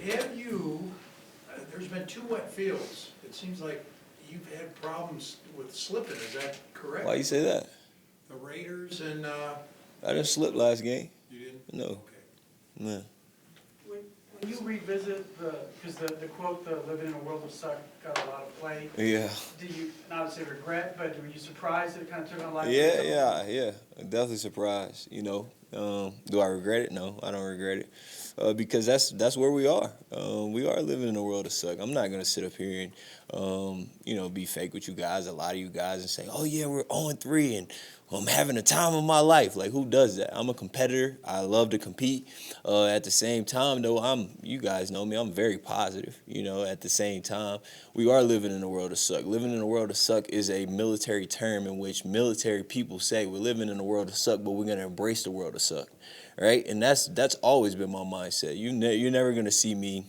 have you, there's been 2 wet fields. It seems like you've had problems with slipping, is that correct? Why you say that? The Raiders and, I didn't slip last game. you didn't? No. Okay. Man. When you revisit because the quote, the living in a world of suck, got a lot of play, Yeah. do you, not to say regret, but were you surprised that it kind of took on life? Yeah. I'm definitely surprised. Do I regret it? No, I don't regret it. Because that's where we are. We are living in a world of suck. I'm not gonna sit up here and be fake with you guys, a lot of you guys, and say, oh yeah, we're 0-3 and I'm having the time of my life. Like, who does that? I'm a competitor. I love to compete. At the same time, though, you guys know me, I'm very positive. At the same time, we are living in a world of suck. Living in a world of suck is a military term in which military people say we're living in a world of suck, but we're gonna embrace the world of suck, right? And that's always been my mindset. You're never gonna see me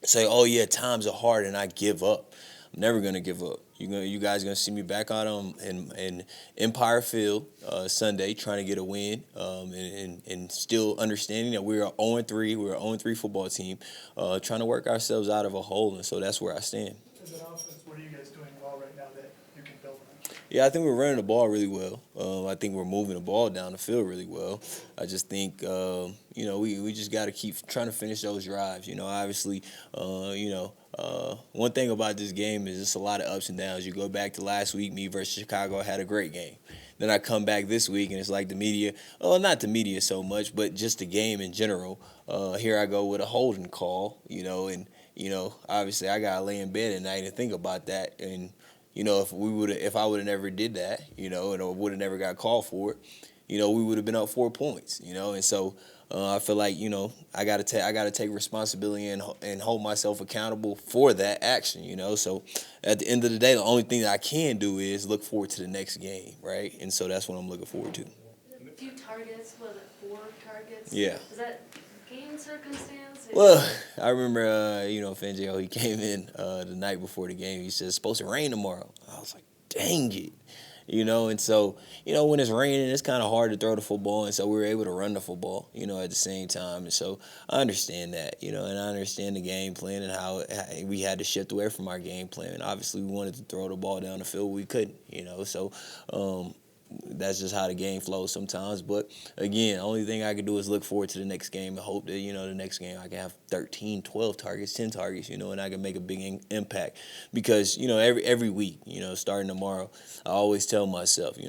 say, oh yeah, times are hard and I give up. I'm never gonna give up. You guys gonna see me back out in Empire Field Sunday trying to get a win, and still understanding that we're 0-3. We're an 0-3 football team, trying to work ourselves out of a hole, and so that's where I stand. As an offense, what are you guys doing well right now that you can build on? Yeah, I think we're running the ball really well. I think we're moving the ball down the field really well. I just think, we just got to keep trying to finish those drives. Obviously, one thing about this game is it's a lot of ups and downs. You go back to last week, me versus Chicago, I had a great game. Then I come back this week, and it's like the media, not the media so much, but just the game in general. Here I go with a holding call, and, obviously I got to lay in bed at night and think about that. And, if I would have never did that, and I would have never got called for it, we would have been up 4 points, and so I feel like I gotta take responsibility and hold myself accountable for that action, So at the end of the day, the only thing that I can do is look forward to the next game, right? And so that's what I'm looking forward to. A few targets, was it 4 targets? Yeah. Is that game circumstance? Well, I remember, Fangio, he came in the night before the game. He said, it's supposed to rain tomorrow. I was like, dang it. And so, when it's raining, it's kind of hard to throw the football. And so we were able to run the football, at the same time. And so I understand that, and I understand the game plan and how we had to shift away from our game plan. And obviously, we wanted to throw the ball down the field. We couldn't, So that's just how the game flows sometimes. But again, the only thing I can do is look forward to the next game and hope that, the next game I can have 13, 12 targets, 10 targets, and I can make a big impact. Because, every week, starting tomorrow, I always tell myself, I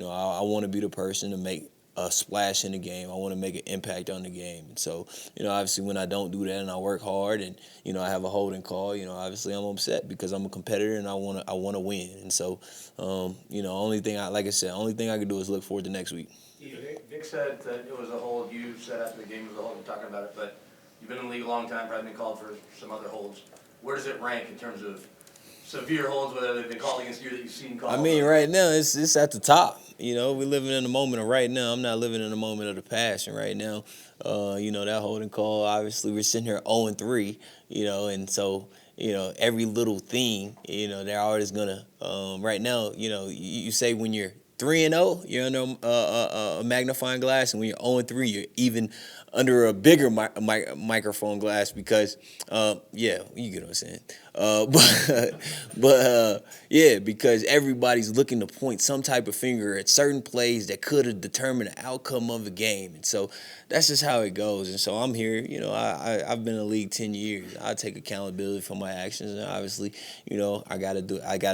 want to be the person to make a splash in the game. I want to make an impact on the game. And so, obviously when I don't do that and I work hard and, I have a holding call, obviously I'm upset because I'm a competitor and I want to win. And so, only thing only thing I can do is look forward to next week. Vic said that it was a hold. You said after the game it was a hold. We're talking about it, but you've been in the league a long time, probably been called for some other holds. Where does it rank in terms of severe holds, whether they've been called against you that you've seen called? I mean, right now, it's at the top. We're living in the moment of right now. I'm not living in the moment of the past. And right now, that holding call, obviously, we're sitting here 0-3, and so, every little thing, they're always going to, right now, you say when you're 3-0, you're under a magnifying glass, and when you're 0-3, you're even under a bigger microphone glass because, you get what I'm saying. Because everybody's looking to point some type of finger at certain plays that could have determined the outcome of the game, and so that's just how it goes. And so I'm here. I've been in the league 10 years. I take accountability for my actions, and obviously, I gotta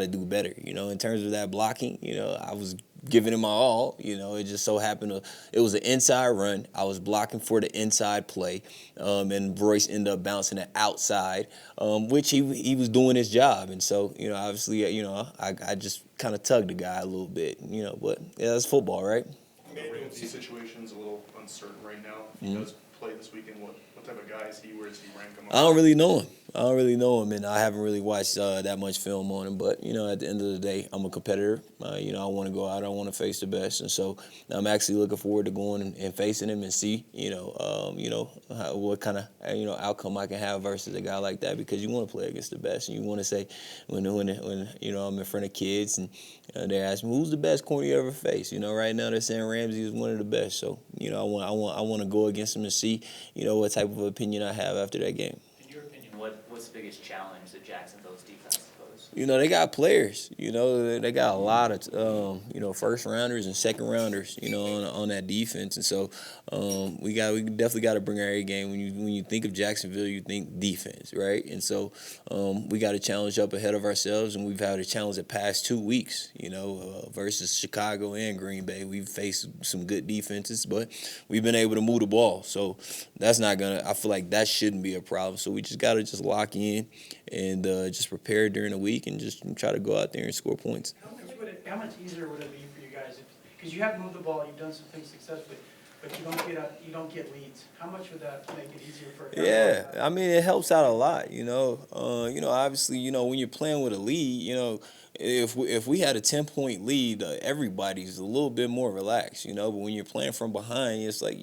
do better. In terms of that blocking, I was giving it my all. It just so happened it was an inside run. I was blocking for the inside play, and Royce ended up bouncing it outside, which he was doing his job. And so, obviously, I just kind of tugged the guy a little bit, but yeah, that's football, right? The Ramsey situation's a little uncertain right now. If he does play this weekend, what type of guy is he? Where does he rank him? I don't really know him, and I haven't really watched that much film on him. But at the end of the day, I'm a competitor. I want to go out. I want to face the best, and so I'm actually looking forward to going and facing him and see, what kind of outcome I can have versus a guy like that. Because you want to play against the best, and you want to say when I'm in front of kids and they ask me who's the best corner you ever faced. Right now they're saying Ramsey is one of the best. So I want to go against him and see what type of opinion I have after that game. In your opinion, What's the biggest challenge that Jacksonville's defense poses? You know, they got players. You know, they got a lot of first rounders and second rounders. You know, on that defense, and so we definitely got to bring our A game. When you think of Jacksonville, you think defense, right? And so we got a challenge up ahead of ourselves, and we've had a challenge the past 2 weeks. You know, versus Chicago and Green Bay, we've faced some good defenses, but we've been able to move the ball. So that's not gonna. I feel like that shouldn't be a problem. So we just got to just lock in and just prepare during the week and just try to go out there and score points. How much easier would it be for you guys? Because you have moved the ball, you've done some things successfully, but you don't get leads. How much would that make it easier for? Yeah, I mean, it helps out a lot. Obviously, when you're playing with a lead, if we had a 10-point lead, everybody's a little bit more relaxed. But when you're playing from behind, it's like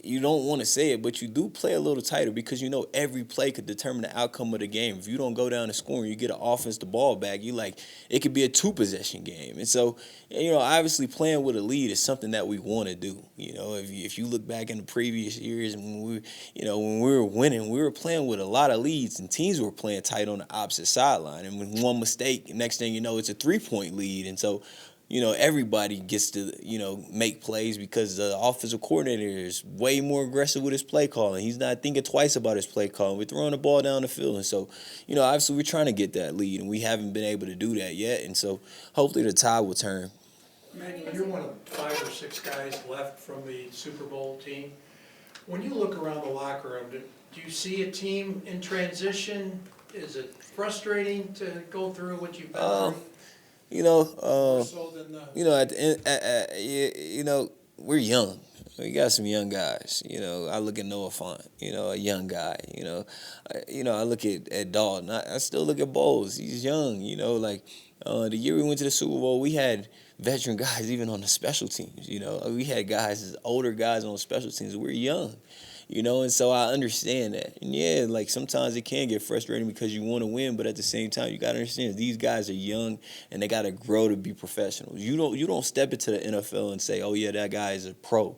you don't want to say it, but you do play a little tighter because every play could determine the outcome of the game. If you don't go down and score and you get an offense the ball back, it could be a 2-possession game. And so, obviously playing with a lead is something that we want to do. If you look back in the previous years when when we were winning, we were playing with a lot of leads and teams were playing tight on the opposite sideline. And with one mistake, next thing you know, it's a 3-point lead. And so, everybody gets to, make plays because the offensive coordinator is way more aggressive with his play calling. He's not thinking twice about his play calling. We're throwing the ball down the field. And so, obviously we're trying to get that lead, and we haven't been able to do that yet. And so hopefully the tide will turn. Man, you're one of 5 or 6 guys left from the Super Bowl team. When you look around the locker room, do you see a team in transition? Is it frustrating to go through what you've been through? More so than the... At the end, we're young. We got some young guys. I look at Noah Fant, a young guy. I look at Dalton. I still look at Bowles. He's young. The year we went to the Super Bowl, we had veteran guys even on the special teams. We had guys, older guys on special teams. We're young. And so I understand that. And yeah, sometimes it can get frustrating because you want to win, but at the same time, you got to understand these guys are young and they got to grow to be professionals. You don't step into the NFL and say, oh yeah, that guy is a pro.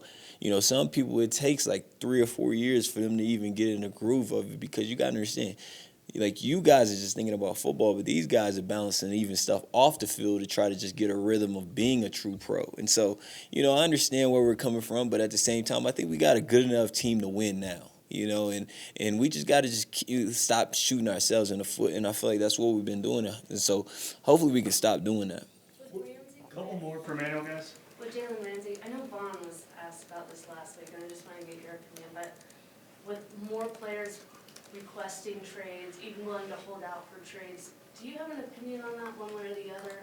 Some people, it takes 3 or 4 years for them to even get in the groove of it because you got to understand, you guys are just thinking about football, but these guys are balancing even stuff off the field to try to just get a rhythm of being a true pro. And so, I understand where we're coming from, but at the same time, I think we got a good enough team to win now. And we just got to stop shooting ourselves in the foot, and I feel like that's what we've been doing. And so hopefully we can stop doing that. A couple more for Emmanuel, guys. With Jalen Ramsey, I know Vaughn was asked about this last week, and I just want to get your opinion, but with more players requesting trades, even willing to hold out for trades, do you have an opinion on that one way or the other?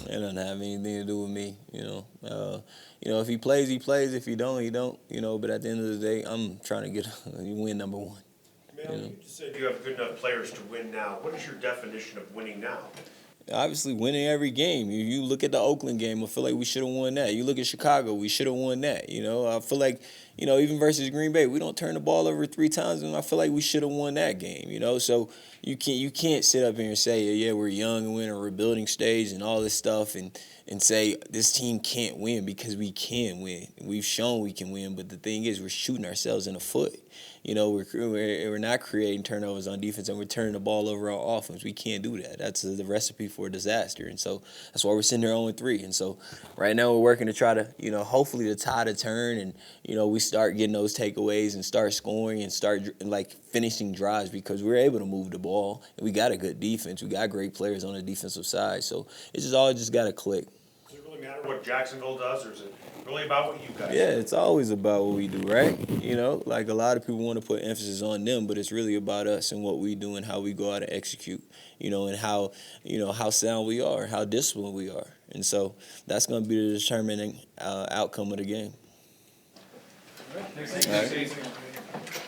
It doesn't have anything to do with me, if he plays, he plays. If he don't, he don't. But at the end of the day, I'm trying to win number one. Man, you just said you have good enough players to win now. What is your definition of winning now? Obviously, winning every game. You look at the Oakland game, I feel like we should have won that. You look at Chicago, we should have won that. I feel like, even versus Green Bay, we don't turn the ball over 3 times, and I feel like we should have won that game. So you can't sit up here and say, yeah, we're young and we're in a rebuilding stage and all this stuff, and say this team can't win, because we can win. We've shown we can win, but the thing is, we're shooting ourselves in the foot. We're not creating turnovers on defense, and we're turning the ball over on offense. We can't do that. That's the recipe for a disaster. And so that's why we're sitting there 0-3. And so right now we're working to try to, hopefully the tide to turn, and, we start getting those takeaways and start scoring and start finishing drives, because we're able to move the ball, and we got a good defense. We got great players on the defensive side. So it's all got to click. Does it really matter what Jacksonville does, or is it really about what you guys do? Yeah, it's always about what we do, right? A lot of people want to put emphasis on them, but it's really about us and what we do and how we go out and execute, and how sound we are, how disciplined we are. And so that's going to be the determining outcome of the game. All right. Thanks. All right.